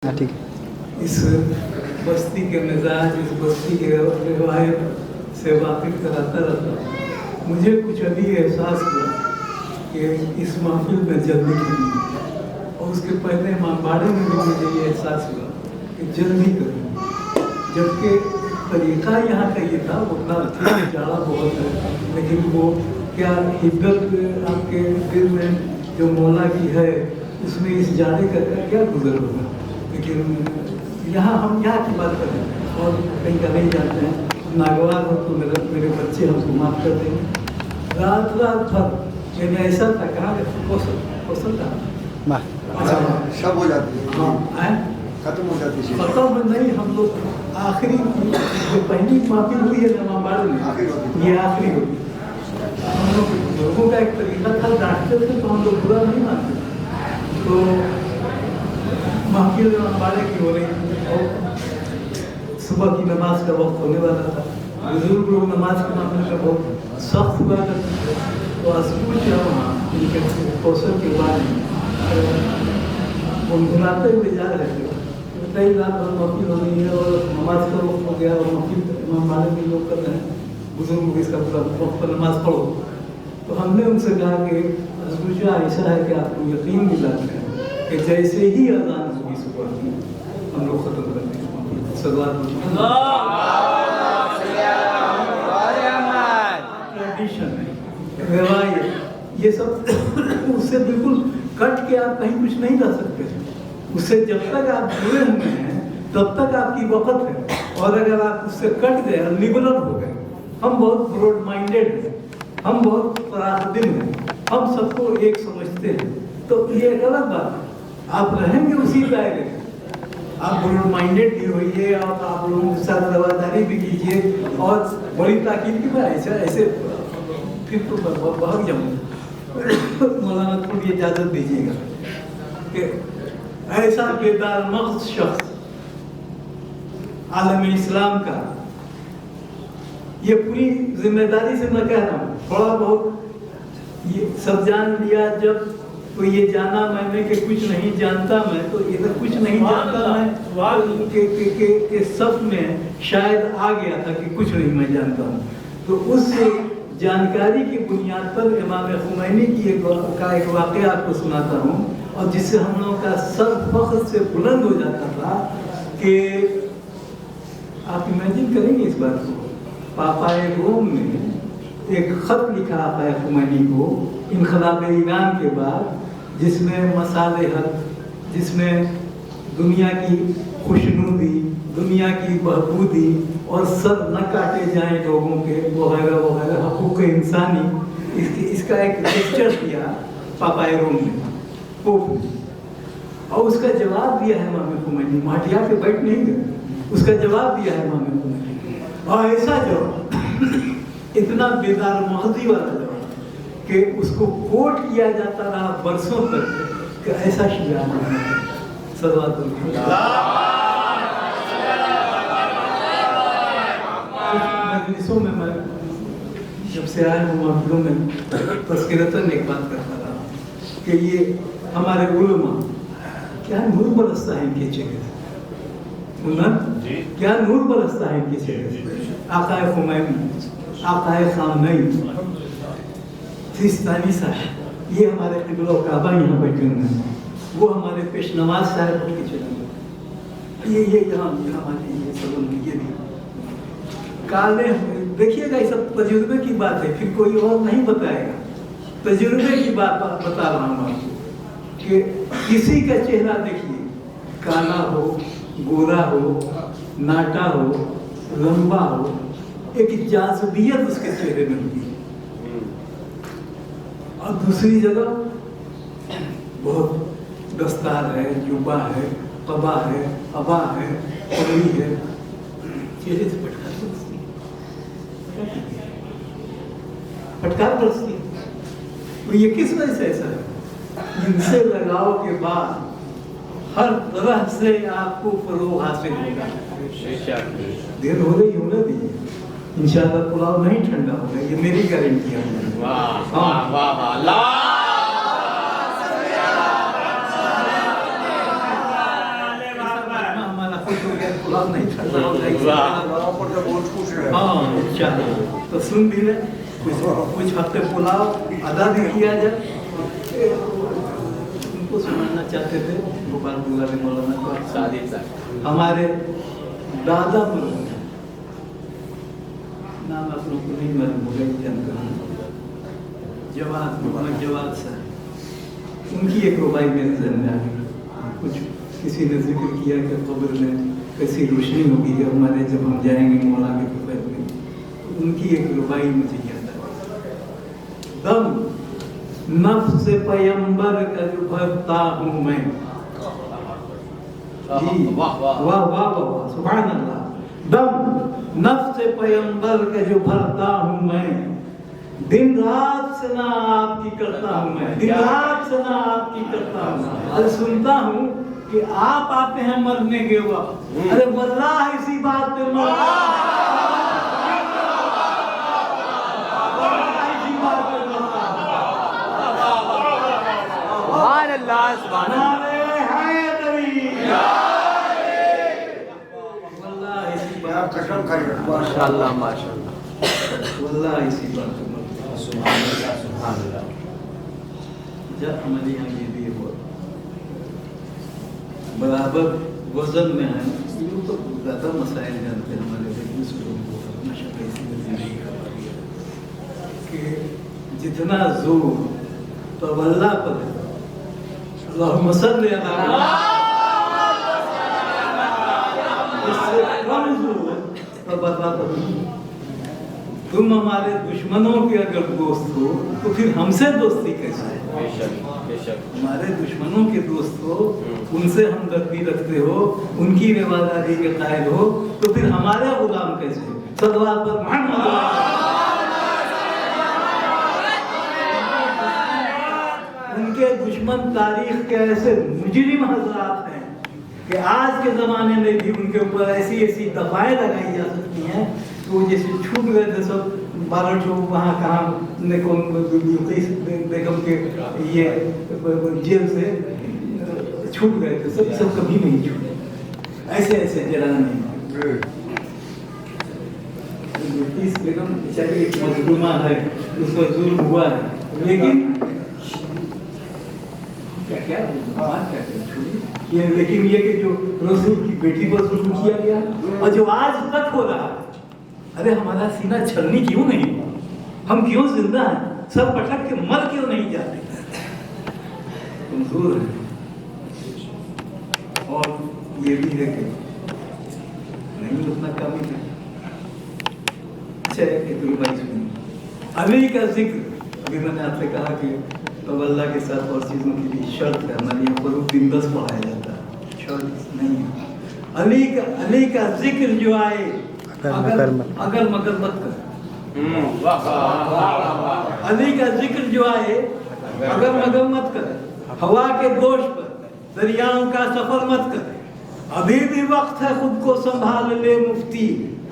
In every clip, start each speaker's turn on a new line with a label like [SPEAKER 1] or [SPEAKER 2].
[SPEAKER 1] ٹھیک ہے.
[SPEAKER 2] اس بستی کے مزاج، اس بستی کے روایت سے واقف کراتا رہتا ہوں. مجھے کچھ ابھی احساس ہوا کہ اس محفل میں جلدی کروں، اور اس کے پہلے امامباڑے میں بھی مجھے یہ احساس ہوا کہ جلدی کروں، جبکہ طریقہ یہاا کا یہ تھا. اتنا ٹھیک جاڑا بہت ہے، لیکن وہ کیا حدت آپ کے دل میں جو مولا کی ہے اس میں اس جاڑے کا کیا گزر ہوگا. لیکن یہاں ہم یہاں کی بات کریں اور کہیں کا نہیں جانتے ہیں. ناگوار ہو تو میرے بچے ہم کو معاف کر دیں. رات بھر یعنی ایسا تھا، کہاں کوسل تھا
[SPEAKER 3] شب ہو جاتی ہے،
[SPEAKER 2] ہاں
[SPEAKER 3] ختم ہو جاتی ہے.
[SPEAKER 2] ختم نہیں، ہم لوگ آخری جو پہلی محفل ہوئی ہے امامباڑے میں، یہ آخری ہوئی. ہم لوگوں کا ایک طریقہ تھا، ڈانٹتے تھے تو ہم لوگ برا نہیں مانتے. تو محفل امامباڑے کی ہو رہی تھی اور صبح کی نماز کا وقت ہونے والا تھا. بزرگ لوگ نماز کے معاملے میں بہت سخت ہوا کرتے تھے. تو اسکول کیا وہاں ان کے کوثر کے بعد گنگناتے ہوئے جا رہے تھے. کئی رات بھر محفل ہو رہی ہے اور نماز کا وقت ہو گیا اور محفل امامباڑے میں لوگ کر رہے ہیں، بزرگ اس کا پورا وقت پر نماز پڑھو. تو ہم نے ان سے کہا کہ ازوجہ ایسا ہے کہ آپ کو یقین دلاتے ہیں کہ جیسے ہی اذان ہوگی صبح کی ہم لوگ ختم کر دیں. ٹریڈیشن ہے، روایت، یہ سب اس سے بالکل کٹ کے آپ کہیں کچھ نہیں لا سکتے. اس سے جب تک آپ جڑے ہوئے ہیں تب تک آپ کی وقت ہے، اور اگر آپ اس سے کٹ گئے اور لبرل ہو گئے. ہم بہت براڈ مائنڈیڈ ہیں، ہم بہت فراخ دل ہیں، ہم سب کو ایک سمجھتے ہیں. تو یہ ایک الگ بات ہے. آپ رہیں گے اسی دائرے میں، آپ براڈ مائنڈیڈ بھی ہوئیے اور آپ لوگوں کے ساتھ رواداری بھی کیجیے اور بڑی تاکید کی بات ایسے پھر تو بہت جمع. مولانا تھوڑی اجازت دیجیے گا کہ ایسا بیدار مغز شخص عالم اسلام کا، یہ پوری ذمہ داری سے میں کہہ رہا ہوں، تھوڑا بہت یہ سب جان لیا جب تو یہ جانا میں نے کہ کچھ نہیں جانتا میں، تو ادھر کچھ نہیں جانتا میں کہ سب میں شاید آ گیا تھا کہ کچھ نہیں میں جانتا ہوں. تو اس جانکاری کی بنیاد پر امام خمینی کی ایک واقعہ آپ کو سناتا ہوں، اور جس سے ہم لوگوں کا سر فخر سے بلند ہو جاتا تھا. کہ آپ امیجن کریں گے اس بات کو، پاپائے روم نے ایک خط لکھا آقا خمینی کو انقلاب ایران کے بعد، جس میں مصالحت، جس میں دنیا کی خوشنودی، دنیا کی بہبودی اور سر نہ کاٹے جائیں لوگوں کے وغیرہ وغیرہ، حقوق انسانی، اس کا ایک لیکچر دیا پاپائے روم نے، پوپ نے. اور اس کا جواب دیا ہے امام خمینی. ماٹیا پہ بیٹھ نہیں گئے، اس کا جواب دیا ہے امام خمینی. اور ایسا جواب، اتنا بیدار مغزی والا جواب کہ اس کو کوٹ کیا جاتا رہا برسوں تک کہ ایسا شجاع نہیں ہے. صلوات اللہ. مجلسوں میں جب سے آئے ہوں محفلوں میں تذکرتاً ایک بات کرتا رہا کہ یہ ہمارے علماء کیا نور برستا ہے ان کے چہرے سے، کیا نور برستا ہے ان کے چہرے سے. آقا خمینی، آقا خامنئی، سیستانی صاحب، یہ ہمارے قبلہ و کعبہ یہاں بیٹھے ہوئے ہیں. وہ ہمارے پیش نواز صاحب کے چہرے، یہ یہاں یہ سب یہ بھی کالے. دیکھیے گا یہ سب تجربے کی بات ہے، پھر کوئی اور نہیں بتائے گا. تجربے کی بات بتا رہا ہوں آپ کو کہ کسی کا چہرہ دیکھیے، کالا ہو، گورا ہو، ناٹا ہو، لمبا ہو، ایک جاذبیت اس کے چہرے میں ہوتی ہے. اور دوسری جگہ بہت دستار ہے، جوبہ ہے، قبا ہے، ابا ہے، پگڑی ہے، چہرے سے پھٹکار برستی ہے. تو یہ کس وجہ سے ایسا ہے؟ ان سے لگاؤ کے بعد ہر طرح سے آپ کو فروغ حاصل ہوگا. دیر ہو رہی ہونے دیجیے، انشاءاللہ پلاؤ نہیں ٹھنڈا ہوگا، یہ میری گارنٹی ہے. पुलाव नहीं था
[SPEAKER 3] वहाँ पर जब बहुत खुश है
[SPEAKER 2] हाँ चाहिए तो सुन भी ले कुछ हफ्ते पुलाव अदा भी किया जाए। उनको सुनाना चाहते थे गोपाल दुलारी मौलाना को शादी तक हमारे दादा मरहूम नाम आप लोग को नहीं मालूम होगा जानकर जवाब मोहम्मद जवाब सर उनकी एक रुबाई मेरे जहन में आ गई। कुछ किसी ने जिक्र किया कि कब्र में कैसी रोशनी होगी हमारे जब हम जाएंगे मौला के कब्र में, तो उनकी एक रुबाई मुझे याद आ दम नफ्स से पैगंबर का जो भरता हूँ मैं जी वाह वाह वाह वाह सुभान अल्लाह। दम नफ्स से पैगंबर का जो भरता हूँ मैं दिन रात से ना आपकी करता हूँ मैं दिन रात से ना आपकी करता हूँ। अरे सुनता हूँ कि आप आते हैं मरने के वक्त, अरे वल्लाह इसी बात पे
[SPEAKER 3] कसम खाइए
[SPEAKER 1] माशाअल्लाह माशाअल्लाह
[SPEAKER 2] वल्लाह इसी बात पे जब हमारे यहाँ ये भी हो बराबर वजन में है ये तो ज़्यादा मसाइल जानते हैं हमारे दूसरों को हमेशा कैसी जिंदगी कि जितना जोर तो अल्लाह पर है अल्लाहुम्मा सल्ली अला इससे कम जोर तो अल्लाह पर तुम हमारे दुश्मनों के अगर दोस्त हो तो फिर हमसे दोस्ती कैसे है? हमारे दुश्मनों के दोस्त हो उनसे हमदर्दी रखते हो उनकी रिवादारी के कायल हो तो फिर हमारे गुलाम कैसे? सलवात पर मोहम्मद उनके दुश्मन तारीख के ऐसे मुजरिम हजरात हैं कि आज के जमाने में भी उनके ऊपर ऐसी ऐसी दफाएं लगाई जा सकती हैं तो जैसे छूट गए थे सब 12 जो वहाँ कहाँ बेगम के ये जेल से छूट गए थे सब कभी नहीं छूटे ऐसे ऐसे जरा नहीं। इस बेगम बेचारी एक मजलूमा है उसको जुल्म हुआ है लेकिन क्या ये लेकिन ये कि जो रसूल की बेटी पर जुल्म किया गया और जो आज तक हो रहा है अरे हमारा सीना छलनी क्यों नहीं हम क्यों जिंदा हैं सब पटक के मर क्यों नहीं जाते कमजोर है। और ये भी है कि नहीं उतना कम ही है। अच्छा अली का जिक्र अभी मैंने आपसे कहा कि तो अल्लाह के साथ और चीज़ों की भी शर्त है हमारे यहाँ पर दिन 10 पढ़ाया जाता है शर्त नहीं है। अली का जिक्र जो आए अगर मगर मत कर अली का जिक्र जो आए अगर मगर मत कर हवा के दोष पर दरियाओं का सफर मत कर अभी भी वक्त है खुद को संभाल ले मुफ्ती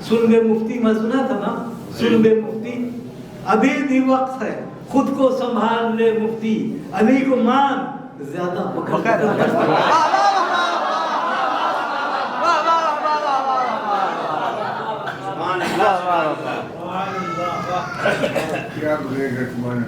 [SPEAKER 2] सुन ले मुफ्ती मैं सुना था ना सुन ले मुफ्ती अभी भी वक्त है खुद को संभाल ले मुफ्ती अली को मान ज्यादा
[SPEAKER 3] क्या बोलेगा तुम्हारे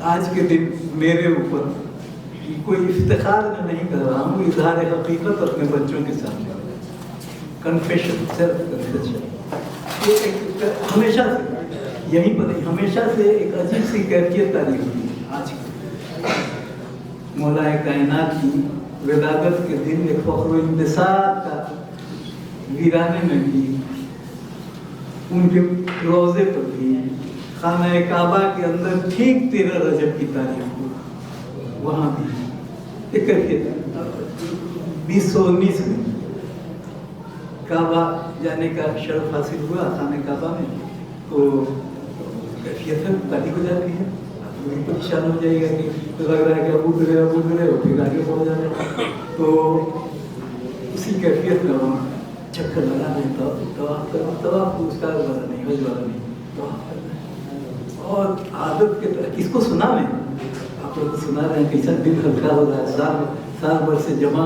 [SPEAKER 2] आज के दिन मेरे ऊपर कोई इफ्तिखार में नहीं कर रहा हूँ इजहार हकीकत अपने बच्चों के सामने कन्फेशन सेल्फ कन्फेशन हमेशा से यहीं पर हमेशा से एक अजीब सी कैफियत तारी हुई आज मौलाए कायनात की विलादत के दिन एक फख्र इंतसार का वीराने में भी उनके रोज़े पर भी खाना काबा के अंदर ठीक 13 रजब की तारीख को वहाँ भी एक कैफियत 2019 में काबा जाने का शर्फ हासिल हुआ खाने काबा में तो कैफियत है तारीख हो जाती है वही परेशान हो जाएगा कि तो लग रहा है कि अबूद रहे और फिर आगे बढ़ जाएगा तो उसी कैफियत में हम चक्कर लगा रहे तवाफ उसका वाला नहीं, हज वाला नहीं, तवाफ करना है। और आदत के तरह किसको सुना मैं, आप लोग सुना रहे हैं कैसा दिल हल्का हो रहा है, साल भर से जमा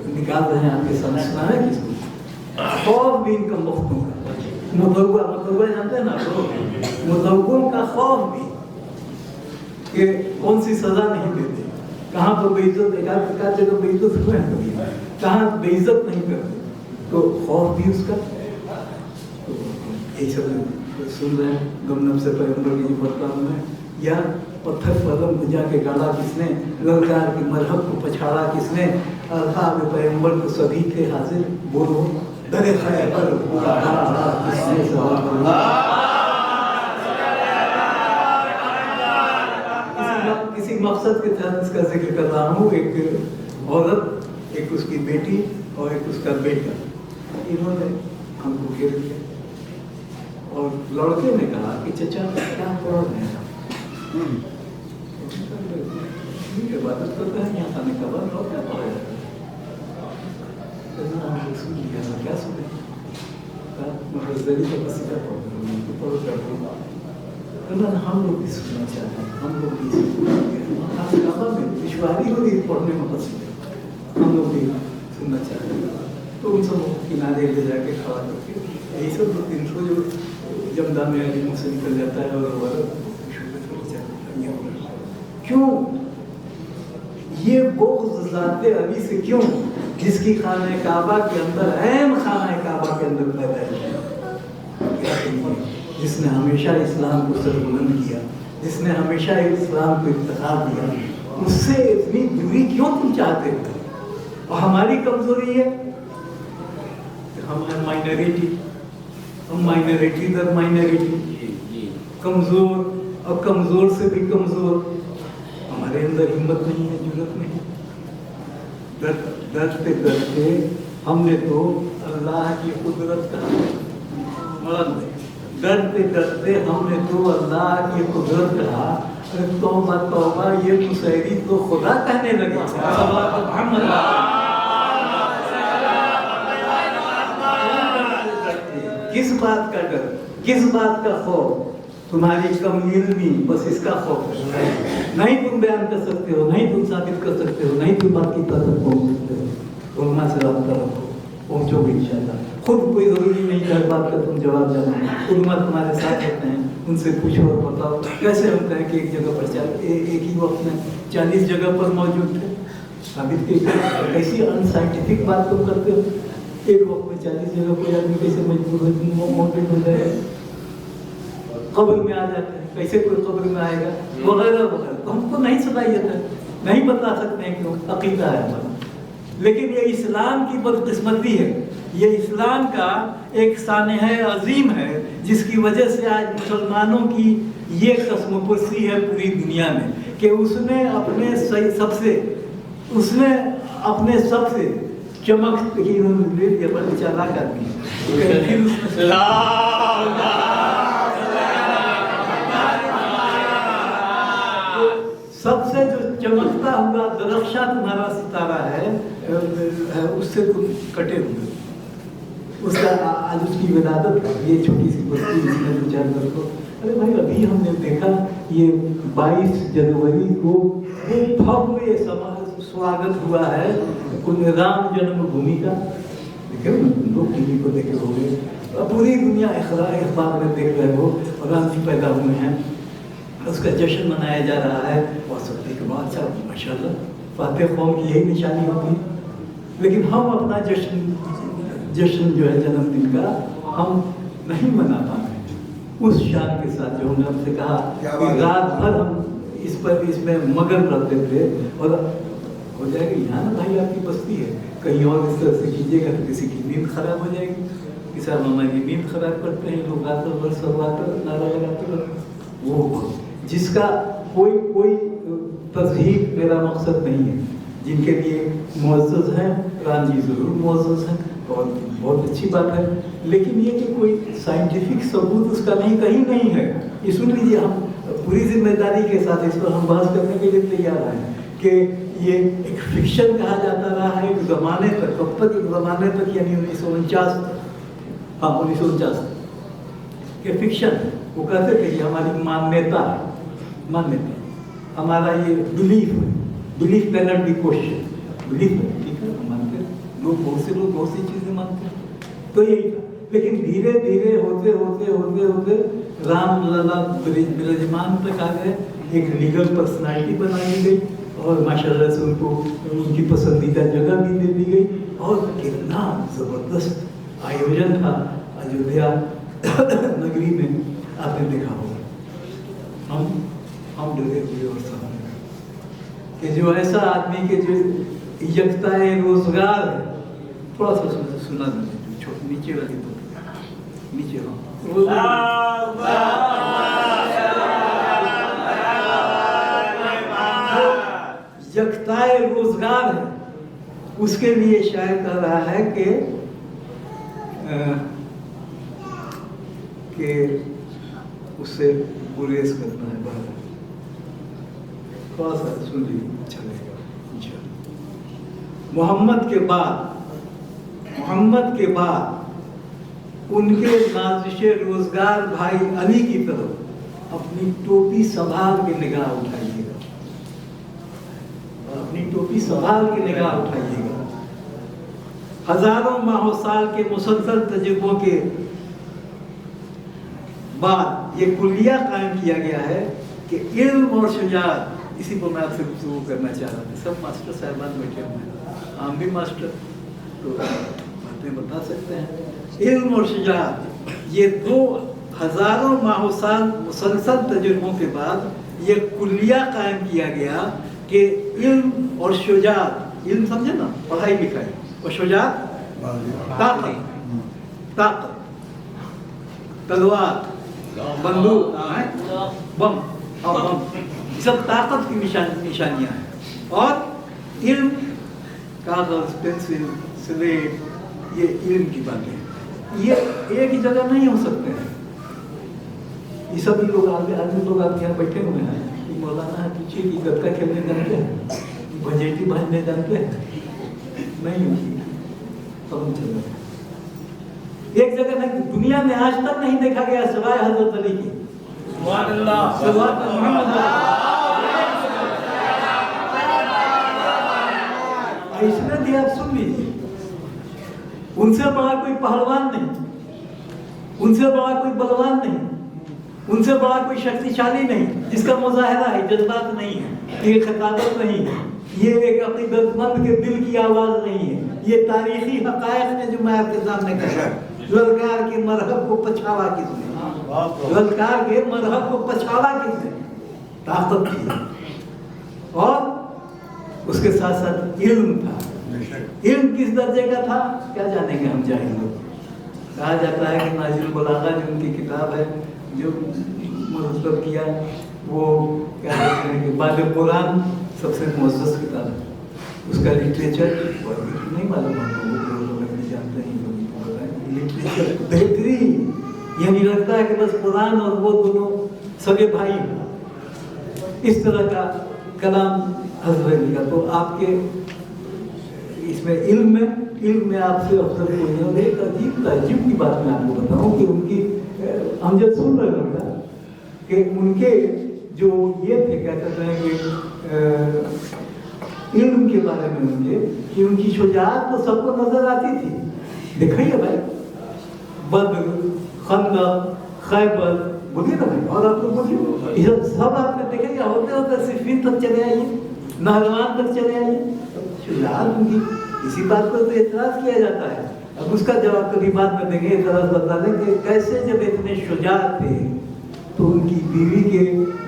[SPEAKER 2] निकाल रहे हैं आपके सामने, सुना है किसको? खौफ भी इनका मुफ्तों का, मुतलवा जानते हैं ना आप लोग, मुतलवों का खौफ भी कि कौन सी सजा नहीं देते, कहाँ पर बेइज्जत, एक जगह बेइज्जत हुए हैं कभी, कहाँ बेइज्जत नहीं करते, तो खौफ भी उसका। तो यही सब सुन रहे हैं गमनम से पैगंबर की बरतान में, या पत्थर पदम को जाके गाड़ा किसने, ललकार की मरहब को पछाड़ा किसने, अल्लाह पैगंबर को सभी के हाजिर बोलो दरे खैबर किसने किसी मकसद के तहत इसका जिक्र कर रहा हूँ। एक औरत, एक उसकी बेटी और एक उसका बेटा, इन्होंने हमको घेर लिया और लड़के ने कहा कि चचा क्या पढ़ रहे हैं, इबादत करते हैं, यहाँ खाने का बाद और क्या पढ़ा जाता है, सुन लिया ना, क्या सुने हम लोग भी सुनना चाहते हैं, हम लोग भी विश्वासी को भी पढ़ने में पसंद है, हम लोग भी सुनना चाहते हैं। तो उन सब किनारे ले जाके खड़ा करके यही सब 2-300 जो जमदा में मुँह से निकल जाता है और क्यों ये बुग़्ज़ ज़ाते अली से, क्यों जिसकी खाना काबा के अंदर, ऐन खाना काबा के अंदर पैदा है, जिसने हमेशा इस्लाम को सरबुलंद किया, जिसने हमेशा इस्लाम को इफ्तिखार दिया, उससे इतनी दूरी क्यों तुम चाहते हो? और हमारी कमजोरी है, हम हैं माइनॉरिटी, हम माइनॉरिटी दर माइनॉरिटी, कमजोर और कमजोर से भी कमजोर, हमारे अंदर हिम्मत नहीं है, जुर्रत नहीं। डरते डरते हमने तो अल्लाह की कुदरत कहा, डरते डरते हमने तो अल्लाह की कुदरत कहा। तौबा तौबा, ये मुसैरी तो खुदा कहने लगे। किस बात का डर, किस बात का खौफ? तुम्हारी कम इल्मी, बस इसका खौफ है। नहीं तुम बयान कर सकते हो, नहीं तुम साबित कर सकते हो, नहीं तुम बात की तक पहुंच सकते हो। उलमा से रब्ता रखो, पहुंचोगे इंशाल्लाह। खुद कोई जरूरी नहीं हर बात का तुम जवाब देना, उलमा तुम्हारे साथ रहते हैं, उनसे पूछो और बताओ। कैसे हम कहें कि एक जगह पर एक ही वक्त में 40 जगह पर मौजूद थे, साबित की कैसी अनसाइंटिफिक बात तुम करते हो? एक वक्त में 40 जगह कोई आदमी कैसे मजबूर मौजूद हो जाए, कब्र में आ जाते हैं, कैसे कोई कब्र में आएगा, वगैरह वगैरह। तो हमको नहीं सलाहियत है, नहीं बता सकते हैं क्यों, अकीदा है हमारा। लेकिन ये इस्लाम की बदकिस्मती है, ये इस्लाम का एक सानह अजीम है, जिसकी वजह से आज मुसलमानों की ये कसमपरसी है पूरी दुनिया में कि उसने अपने सबसे चमक ये बड़ी चालाक आदमी सबसे जो चमकता हुआ दरख्शा तुम्हारा सितारा है, उससे तुम कटे हुए। उसका आज उसकी विलादत, ये छोटी सी बस्ती जिसमें विचार करो। अरे भाई, अभी हमने देखा ये 22 जनवरी को भव्य स्वागत हुआ है राम जन्मभूमि का। देखे लोग टीवी को देखे होंगे, पूरी दुनिया अखबार में देख रहे हो, राम जी पैदा हुए हैं, उसका जश्न मनाया जा रहा है। और सब देख अच्छा माशाल्लाह, फातेह कौम की यही निशानी होती है। लेकिन हम अपना जश्न जो है जन्मदिन का हम नहीं मना पाते उस शान के साथ जो हमने हमसे कहा कि रात भर हम इसमें मगन रहते थे। और हो जाएगा यहाँ ना भाई, आपकी बस्ती है, कहीं और इस तरह से कीजिएगा तो किसी की नींद खराब हो जाएगी। कि साहब हमारी नींद खराब करते हैं लोग, रात भर सरवाकर नारा लगाते रहते। वो जिसका कोई तज़हीक मेरा मकसद नहीं है, जिनके लिए मुअज़्ज़ज़ हैं, राम जी ज़रूर मुअज़्ज़ज़ हैं और बहुत अच्छी बात है। लेकिन ये कि कोई साइंटिफिक सबूत उसका कहीं नहीं है। ये सुन लीजिए, हम पूरी जिम्मेदारी के साथ इस पर हम बहस करने के लिए तैयार हैं कि ये एक फिक्शन कहा जाता रहा है एक ज़माने तक, कब तक, एक ज़माने तक, यानी 1949 तक, हाँ 1949 तक ये फिक्शन है। वो कहते थे कि हमारी मान्यता है, मान्यता हमारा ये बिलीफ है, belief cannot be question, belief है, ठीक है, मानते लोग, बहुत से लोग बहुत सी चीज़ें मानते हैं, तो यही था। लेकिन धीरे धीरे होते होते होते होते राम लला विराजमान तक आ गए, एक लीगल पर्सनालिटी बना दी गई और माशाल्लाह से उनको उनकी पसंदीदा जगह भी दे दी गई। और कितना ज़बरदस्त आयोजन था अयोध्या नगरी में, आपने देखा होगा। हम डरे हुए और समझ कि जो ऐसा आदमी के जो यकता रोजगार है, थोड़ा सा सुना दीजिए, छोटी नीचे वाली तो नीचे यकताए रोजगार है, उसके लिए शायद कह रहा है कि उससे गुरेज करना है बाहर। थोड़ा सा सुन लीजिए, अच्छा लगेगा। मोहम्मद के बाद उनके नाज़िश रोजगार भाई अली की तरफ अपनी टोपी संभाल के निगाह उठाइएगा, अपनी टोपी संभाल के निगाह उठाइएगा। हजारों माह साल के मुसलसल तजुर्बों के बाद ये कुलिया कायम किया गया है कि इल्म और शुजाअत, इसी पर मैं आपसे गुफ्तगू करना चाह रहा था। सब मास्टर साहबान बैठे हुए हैं, हम भी मास्टर, तो बातें बता सकते हैं। इल्म और शुजाअत, ये 2000 माह साल मुसलसल तजुर्बों के बाद ये कुलिया कायम किया गया कि इल्म और शुजाअत, इल्म समझे ना, पढ़ाई लिखाई, और शुजाअत ताकत, तलवार, बंदूक, बम और बम, सब ताकत की निशानियां हैं। और इल्म, कागज, पेंसिल, स्लेट, ये इल्म की बातें हैं। ये एक ही जगह नहीं हो सकते हैं। ये सभी लोग आदमी लोग आप यहाँ बैठे हुए हैं, ये मौलाना है पीछे की गत्ता खेलने जानते हैं, भजेटी बांधने जानते हैं, नहीं होती कम चल रहा। एक जगह नहीं, दुनिया में आज तक नहीं देखा गया सिवाय हजरत अली की। इसमें भी आप सुन लीजिए, उनसे बड़ा कोई पहलवान नहीं, उनसे बड़ा कोई बलवान नहीं, उनसे बड़ा कोई शक्तिशाली नहीं, जिसका मुजाहिरा है, जज्बात नहीं है, ये खिताबत नहीं है, ये एक अपनी दर्दमंद के दिल की आवाज नहीं है, ये तारीखी हकायक है जो मैं आपके सामने कह रहा हूँ। ललकार के मरहब को पछावा किसने, ललकार के मरहब को पछावा किसने, ताकत थी। और उसके साथ साथ इल्म था। इल्म किस दर्जे का था क्या जानेंगे हम जाहिल लोग। कहा जाता है कि नाजिल बलागा जो उनकी किताब है, जो मतलब किया, वो क्या कहते हैं कि बाद कुरान सबसे मुअज़्ज़ज़ किताब है, उसका लिटरेचर नहीं मालूम हम लोग नहीं जानते हैं, लिटरेचर बेहतरीन, यानी लगता है कि बस कुरान और वो दोनों सगे भाई हैं, इस तरह का कलाम हज़रत लिखा। तो आपके इसमें इल्म में आपसे अफसर कोई नहीं। और एक अजीब की बात मैं आपको बताऊं कि उनकी, हम जब सुन रहे होगा कि उनके जो ये थे, क्या कहते हैं कि इल्म के बारे में उनके, कि उनकी शुजाअत तो सबको नजर आती थी। दिखाइए भाई, बद्र, खंदक, खैबर, बोलिए ना भाई, और आप लोग बोलिए, ये सब आपने देखे या होते होते सिफीन तक चले आइए, नहरवान तक चले आइए। शुजाअत उनकी, इसी बात पर तो एतराज किया जाता है। अब उसका जवाब कभी बाद में देंगे, एतराज बता दें कि कैसे जब इतने शुजाअत थे तो उनकी बीवी के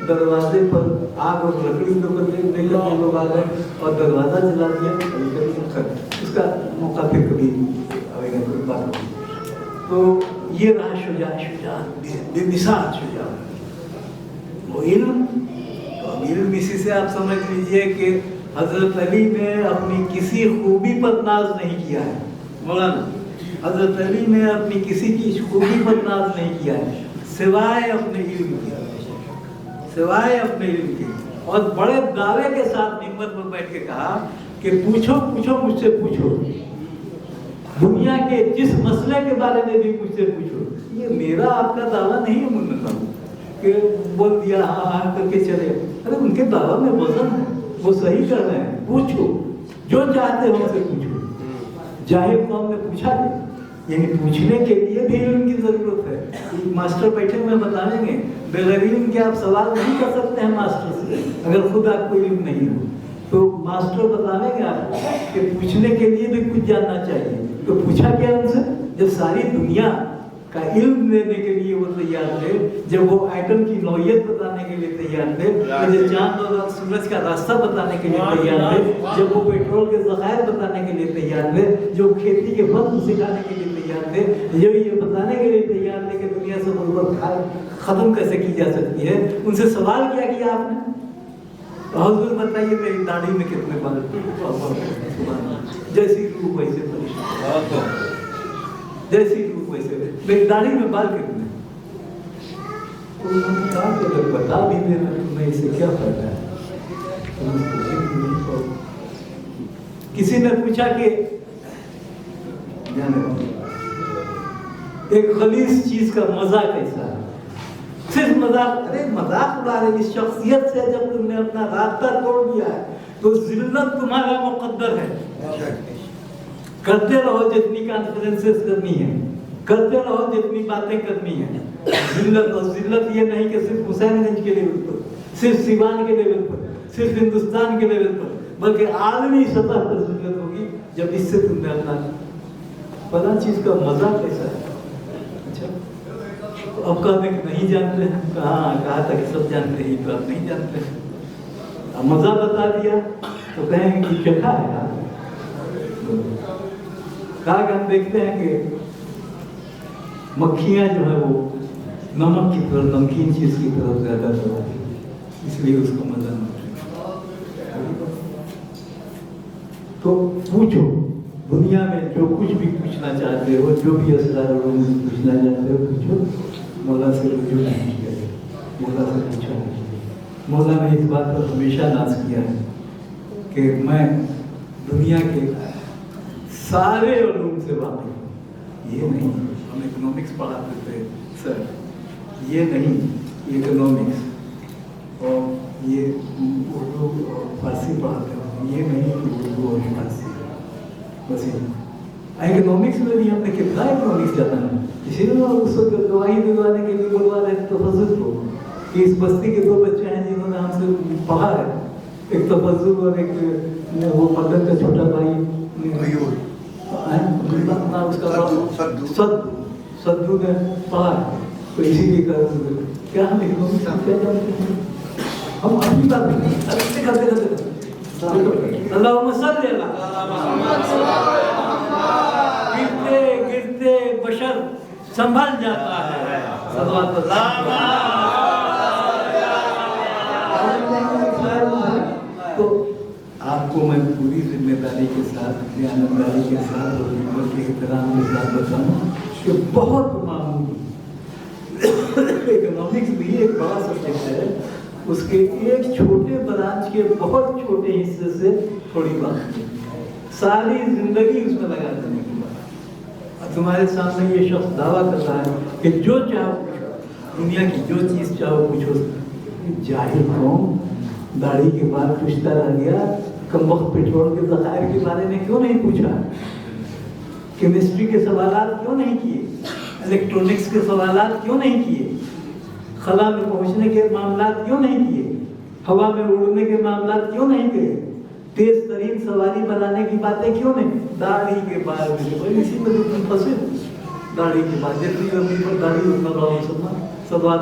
[SPEAKER 2] दरवाजे पर आग और लकड़ी के ऊपर नहीं लगे, लोग आ गए और दरवाजा जला दिया। उसका मौका फिर कभी आएगा तो बात होगी। तो ये रहा शुजाअत, बेमिसाल शुजाअत। वो इल्म, तो इल्म इसी से आप समझ लीजिए कि हजरत अली ने अपनी किसी खूबी पर नाज नहीं किया है। मौलाना हजरत अली ने अपनी किसी की खूबी पर नाज नहीं किया है, सिवाय अपने इल्म के, सिवाय अपने इल्म के। और बड़े दावे के साथ मिंबर पर बैठ के कहा कि पूछो पूछो मुझसे पूछो, दुनिया के जिस मसले के बारे में भी मुझसे पूछो। ये मेरा आपका दावा नहीं है मुन्ना साहब कि बोल दिया हाँ हाँ करके चले। अरे उनके दावा में वजन है, वो सही कर रहे हैं। पूछो जो चाहते हो उनसे पूछो। जाहिर कौम ने पूछा नहीं, यानी पूछने के लिए भी इल्म की जरूरत है। मास्टर बैठे हुए बताएंगे, बगैर इल्म के आप सवाल नहीं कर सकते हैं मास्टर से, अगर खुद आपको इल्म नहीं हो तो मास्टर बताएंगे आपको कि पूछने के लिए भी कुछ जानना चाहिए। तो पूछा क्या उनसे? जब सारी दुनिया का इल्म देने के लिए वो तैयार थे, जब वो एटम की नौयत बताने के लिए तैयार थे, जब चांद और सूरज का रास्ता बताने के लिए तैयार थे, जब वो पेट्रोल के ज़खायर बताने के लिए तैयार थे, जो खेती के फल सिखाने के लिए तैयार थे, जो ये बताने के लिए तैयार थे कि दुनिया से गुर्बत खत्म कैसे की जा सकती है, उनसे सवाल क्या किया आपने? हुजूर बताइए मेरी दाढ़ी में कितने बाल? जैसी रूह वैसे परेशान, जैसी रूह वैसे मेरी दाढ़ी में बाल कितने? तो उन्होंने कहा कि अगर बता भी देना तो मैं इसे क्या फायदा है। किसी ने पूछा कि एक खलीस चीज का मजा कैसा है? सिर्फ मजाक, अरे मजाक उड़ा रहे। इस शख्सियत से जब तुमने अपना रास्ता तोड़ दिया है तो जिल्लत तुम्हारा मुकद्दर है। करते रहो जितनी कॉन्फ्रेंसेस करनी है, करते रहो जितनी बातें करनी है। जिल्लत, और जिल्लत ये नहीं कि सिर्फ हुसैनगंज के लेवल पर, सिर्फ सिवान के लेवल पर, सिर्फ हिंदुस्तान के लेवल पर, बल्कि आलमी सतह पर जिल्लत होगी जब इससे तुमने अपना फला चीज का मजा कैसा है। अच्छा, अब कहते कि नहीं जानते हैं, कहा था कि सब जानते हैं, तो आप नहीं जानते हैं। अब मजा बता दिया तो कहेंगे कि चखा है यार। कहा कि हम देखते हैं कि मक्खियां जो है वो नमक की तरफ, नमकीन चीज की तरफ ज्यादा तो इसलिए उसको मजा नहीं। तो पूछो, दुनिया में जो कुछ भी पूछना चाहते हो, जो भी असरार पूछना चाहते हो पूछो। मौला से रुजू नहीं किया, मौला से पूछा नहीं। मौला ने इस बात पर हमेशा नाज किया है कि मैं दुनिया के सारे उलूम से वाकिफ हूँ। ये नहीं हम इकोनॉमिक्स पढ़ाते थे सर, ये नहीं इकोनॉमिक्स और ये उर्दू और फारसी पढ़ाते हैं, ये नहीं उर्दू और फारसी, बस ये इकोनॉमिक्स में भी हमने कितना इकोनॉमिक्स जाता है। इसीलिए उसको गवाही दिलवाने के लिए बुलवा रहे तफज्जुल को कि इस बस्ती के 2 बच्चे हैं जिन्होंने हमसे पढ़ा है, एक तफज्जुल और एक वो मदन का छोटा भाई ना उसका सद्दू ने पढ़ा है। तो इसीलिए क्या हम इकोनॉमिक्स क्या जानते हैं? हम अपनी बात नहीं करते गिरते गिरते बशर संभल जाता है। तो आपको मैं पूरी जिम्मेदारी के साथ, ईमानदारी के साथ और ईमान के एहतराम के साथ बताऊं कि बहुत मामूली इकोनॉमिक्स भी एक बड़ा सब्जेक्ट है, उसके एक छोटे ब्रांच के बहुत छोटे हिस्से से थोड़ी बात है, सारी जिंदगी उसमें लगा देने की बात। तुम्हारे सामने ये शख्स दावा करता है कि जो चाहो दुनिया की जो चीज चाहो पूछो। जाहिल कौम दाढ़ी के बाद पूछता रह गया, कम वक्त पेट्रोल के ज़खायर के बारे में क्यों नहीं पूछा, केमिस्ट्री के सवालात क्यों नहीं किए, इलेक्ट्रॉनिक्स के सवालात क्यों नहीं किए, खला में पहुंचने के मामलात क्यों नहीं किए, हवा में उड़ने के मामलात क्यों नहीं किए, तेज तरीन सवारी बनाने की बातें क्यों नहीं। दाढ़ी के बारे में इसी में तुम फंसे। दाढ़ी के बाद जितनी लंबी पर दाढ़ी उतना बड़ा सम्मान। सदवात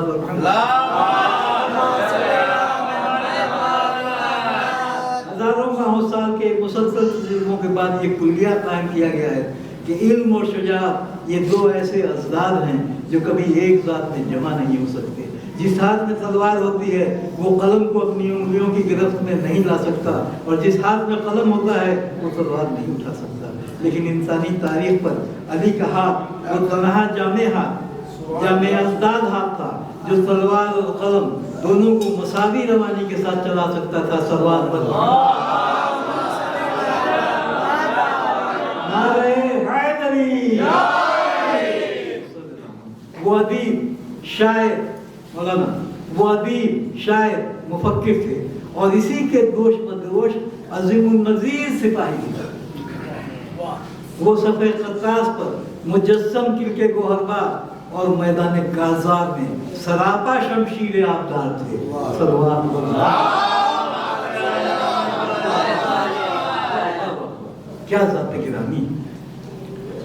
[SPEAKER 2] हजारों माह साल के मुसलसल तजुर्बों के बाद ये कुल्लिया कायम किया गया है कि इल्म और शुजाअत ये 2 ऐसे अज़दाद हैं जो कभी एक ज़ात में जमा नहीं हो सकते। जिस हाथ में तलवार होती है वो कलम को अपनी उंगलियों की गिरफ्त में नहीं ला सकता, और जिस हाथ में कलम होता है वो तलवार नहीं उठा सकता। लेकिन इंसानी तारीख पर अली का हाथ वो तनहा जामे अज़दाद हाथ था। जो तलवार और कलम दोनों को मसावी रवानी के साथ चला सकता था। सलवार पर नारे हैदरी। वो अदीब शायर मौलाना, वो अदीब शायर मुफक्किर थे और इसी के दोष बदोश अजीमुन नज़ीर सिपाही थे। वो सफ़े क़त्तास पर मुजस्सम किल्के गोहरबार और मैदान गाज़ा में सरापा शमशीर आबदार थे। सलवात क्या ज़ात-ए गिरामी।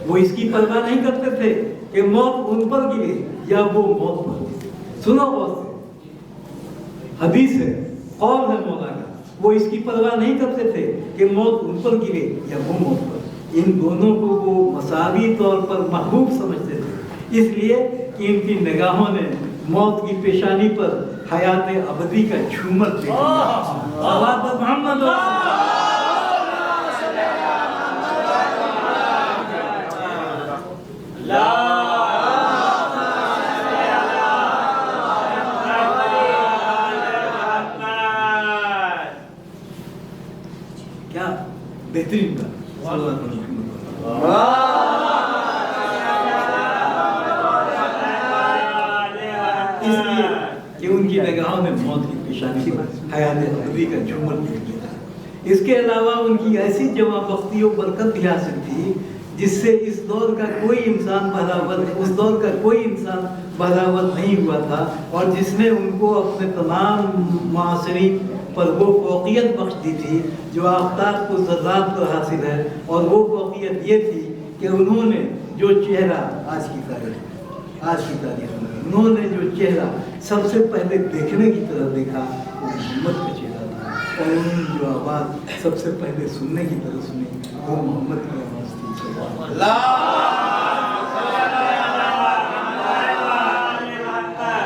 [SPEAKER 2] वो इसकी परवाह नहीं करते थे कि मौत उन पर गिरे या वो मौत पर गिरे। सुनो गौर से, हदीस है, कौल है मौला का, वो इसकी परवाह नहीं करते थे कि मौत उन पर गिरे या वो मौत पर। इन दोनों को वो मसावी तौर पर महबूब समझते थे, इसलिए कि इनकी निगाहों ने मौत की पेशानी पर हयात अबदी का झूमर देखा। क्या बेहतरीन का इसलिए कि उनकी निगाहों में मौत की पेशानी पर हयात अबदी का झूमर देख लिया। इसके अलावा उनकी ऐसी जवाबख्ती और बरकत भी हासिल थी जिससे इस दौर का कोई इंसान उस दौर का कोई इंसान बराबर नहीं हुआ था और जिसने उनको अपने तमाम मासरी पर वो फौकियत बख्श दी थी जो आफ्ताब को ज़र्रात पर हासिल है। और वो फौकियत ये थी कि उन्होंने जो चेहरा आज की तारीख में उन्होंने जो चेहरा सबसे पहले देखने की तरह देखा वो मोहम्मद का चेहरा था और उन्होंने जो आवाज़ सबसे पहले सुनने की तरह सुनी वो मोहम्मद की आवाज़ थी।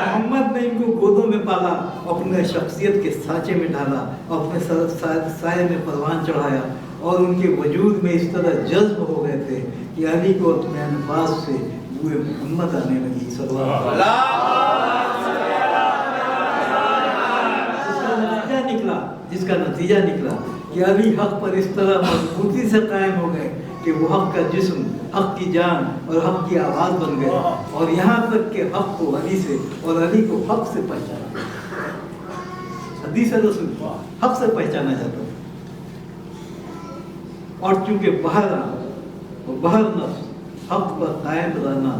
[SPEAKER 2] मोहम्मद ने इनको गोदों में पाला, अपने शख्सियत के साँचे में डाला, अपने साये में परवान चढ़ाया और उनके वजूद में इस तरह जज्ब हो गए थे कि अली को अपने अनफास से बूए मोहम्मद आने लगी। जिसका नतीजा निकला कि अली हक पर इस तरह मजबूती से कायम हो गए कि वो हक का जिस्म, हक की जान और हक की आवाज़ बन गए और यहाँ तक कि हक को अली से और अली को हक से पहचाना। हदीस रसूल हक से पहचाना जाता था। और चूंकि बहर नफ्स हक पर कायम रहना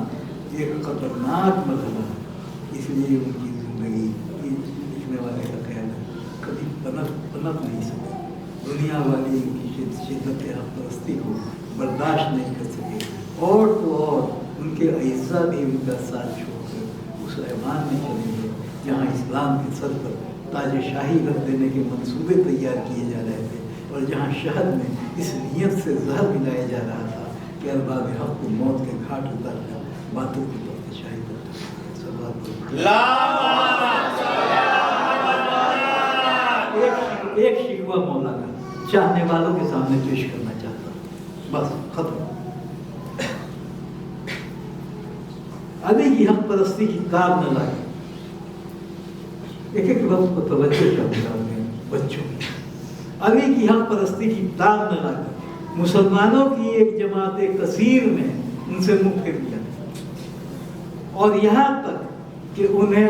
[SPEAKER 2] एक खतरनाक मरहला, इसलिए उनकी जिंदगी लिखने वाले का ख्याल कभी पनप नहीं सके। दुनिया वाली उनकी शिद्दत हक परस्ती को बर्दाश्त नहीं कर सके और तो और उनके अइज़्ज़ा भी उनका साथ छोड़कर उस ऐवान में चले गए जहाँ इस्लाम के सर पर ताज शाही रख देने के मंसूबे तैयार किए जा रहे थे और जहाँ शहद में इस नीयत से जहर मिलाया जा रहा था कि अरबाब हक को मौत के घाट उतार कर बातों की तरफ शाही करता। एक शिकवा मौला का चाहने वालों के सामने पेश करना चाहता हूँ, बस खत्म। अली की हक परस्ती की ताब न लाए। एक वक्त को तवज्जो चाहूँगा बच्चों की। अली की हक परस्ती की ताब न लाए। मुसलमानों की एक जमात कसीर ने उनसे मुंह फेर लिया और यहाँ तक कि उन्हें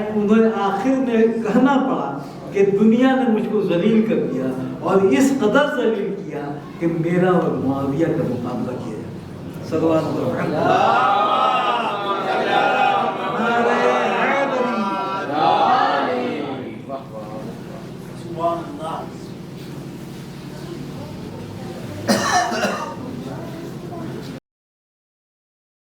[SPEAKER 2] आखिर में कहना पड़ा कि दुनिया ने मुझको जलील कर दिया और इस कदर जलील किया कि मेरा और मुआविया का मुकाबला किया जाए। सल्लल्लाहु अलैहि वसल्लम।